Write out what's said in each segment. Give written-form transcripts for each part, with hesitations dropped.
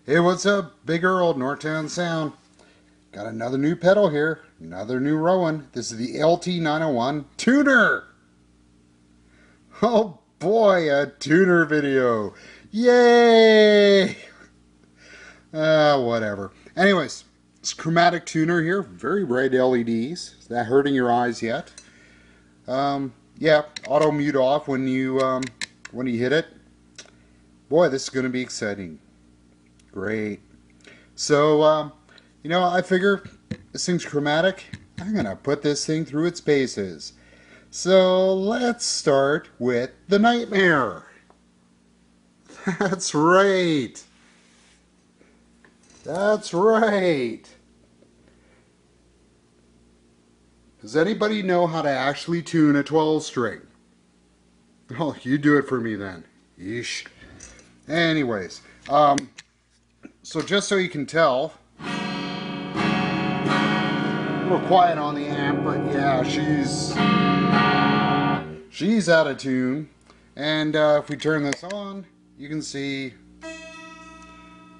Hey, what's up, Big Earl, Northtown Sound? Got another new pedal here, another new Rowin. This is the LT-901 tuner. Oh boy, a tuner video. Yay! Whatever. Anyways, it's chromatic tuner here, very bright LEDs. Is that hurting your eyes yet? Yeah, auto mute off when you hit it. Boy, this is going to be exciting. Great. So, I figure this thing's chromatic. I'm going to put this thing through its paces. So, let's start with the nightmare. That's right. That's right. Does anybody know how to actually tune a 12 string? Oh, you do it for me then. Yeesh. Anyways, so just so you can tell, a little quiet on the amp, but yeah, she's out of tune. And if we turn this on, you can see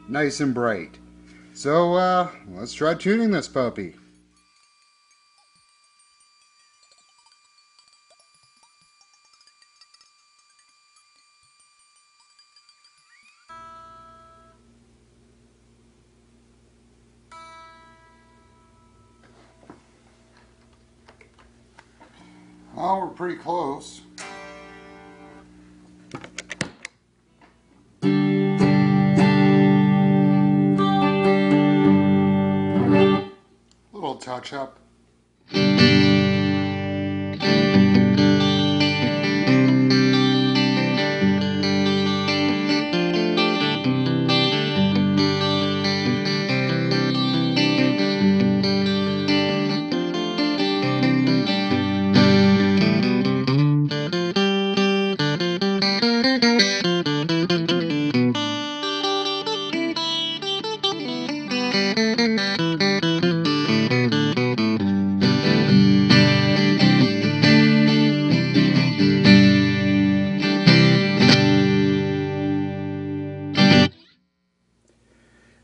nice and bright. So let's try tuning this puppy. Oh, we're pretty close. Little touch up.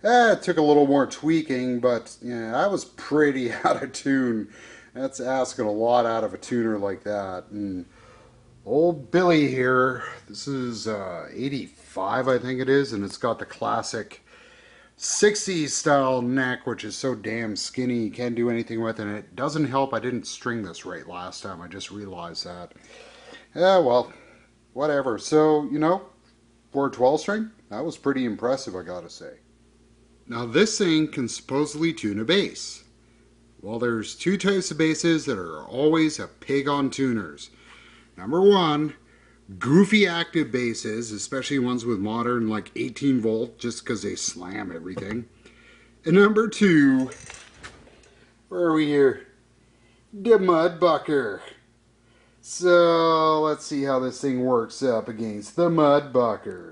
It took a little more tweaking, but yeah, I was pretty out of tune. That's asking a lot out of a tuner like that. And old Billy here, this is 85, I think it is, and it's got the classic 60s style neck, which is so damn skinny, you can't do anything with it. And it doesn't help I didn't string this right last time, I just realized that. Yeah, well, whatever. So, for a 12 string, that was pretty impressive, I gotta say. Now this thing can supposedly tune a bass. Well, there's two types of basses that are always a pig on tuners. Number one, goofy active basses, especially ones with modern like 18 volt, just because they slam everything. And number two, where are we here? The mudbucker. So let's see how this thing works up against the mudbuckers.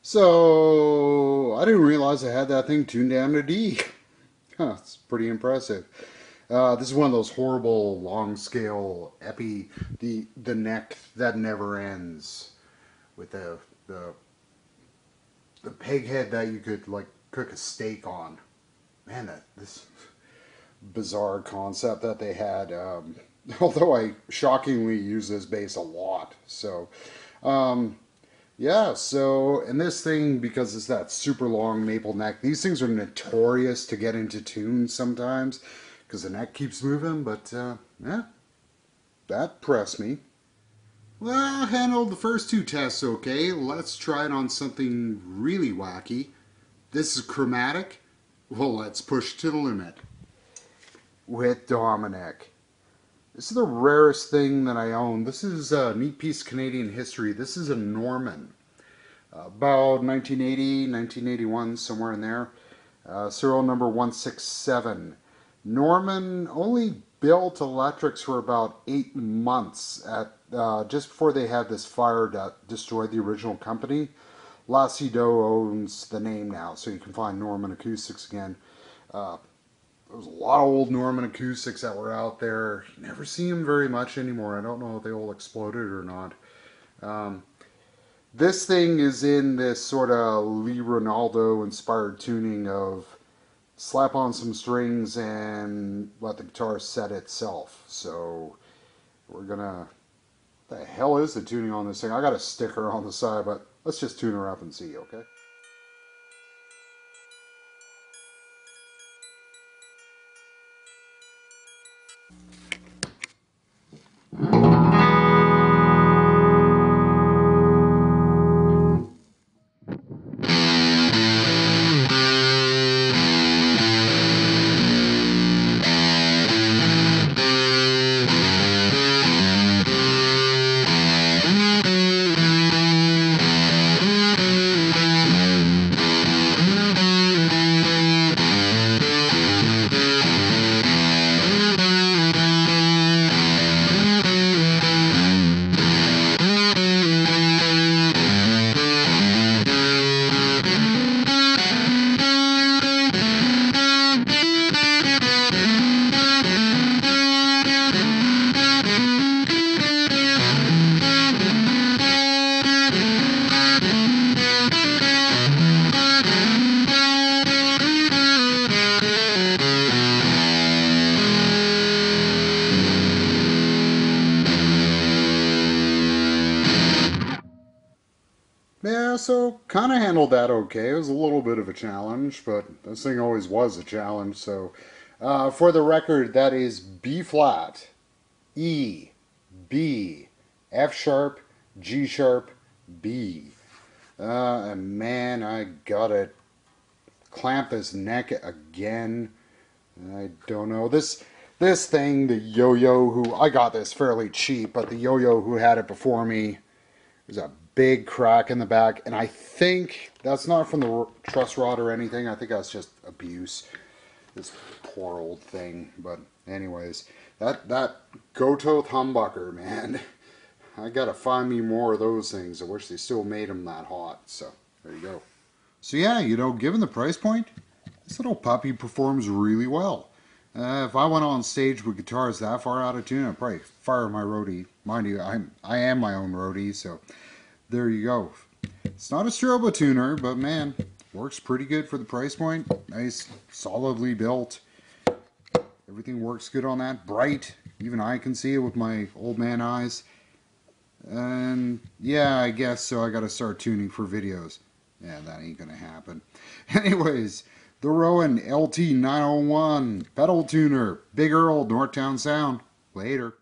So I didn't realize I had that thing tuned down to D. It's pretty impressive. This is one of those horrible long scale epi, the neck that never ends. with the peg head that you could like cook a steak on. Man, this bizarre concept that they had. Although I shockingly use this bass a lot. So, yeah, so, and this thing, because it's that super long maple neck, these things are notorious to get into tune sometimes, because the neck keeps moving, but, yeah, that pressed me. Well, I handled the first two tests okay. Let's try it on something really wacky. This is chromatic. Well, let's push to the limit. With Dominic. This is the rarest thing that I own. This is a neat piece of Canadian history. This is a Norman. About 1980, 1981, somewhere in there. Serial number 167. Norman only built electrics for about 8 months at just before they had this fire that destroyed the original company. Lacido owns the name now, so you can find Norman Acoustics again. There was a lot of old Norman acoustics that were out there. You never see them very much anymore. I don't know if they all exploded or not. This thing is in this sort of Lee Ronaldo inspired tuning of slap on some strings and let the guitar set itself. So we're gonna, what the hell is the tuning on this thing? I got a sticker on the side, but let's just tune her up and see, okay? Yeah, so kind of handled that okay. It was a little bit of a challenge, but this thing always was a challenge. So for the record, that is B flat, E, B, F sharp, G sharp, B. And man, I gotta clamp this neck again. I don't know. This thing, the yo-yo who, I got this fairly cheap, but the yo-yo who had it before me, there's a big crack in the back, and I think that's not from the truss rod or anything. I think that's just abuse. This poor old thing. But anyways, that Gototh humbucker, man. I gotta find me more of those things. I wish they still made them that hot. So there you go. So yeah, you know, given the price point, this little puppy performs really well. If I went on stage with guitars that far out of tune, I'd probably fire my roadie. Mind you, I am my own roadie, so there you go. It's not a strobo tuner, but man, works pretty good for the price point. Nice, solidly built. Everything works good on that. Bright. Even I can see it with my old man eyes. And yeah, I guess so. I gotta start tuning for videos. Yeah, that ain't gonna happen. Anyways, the Rowin LT-901 pedal tuner. Big Earl, Northtown Sound. Later.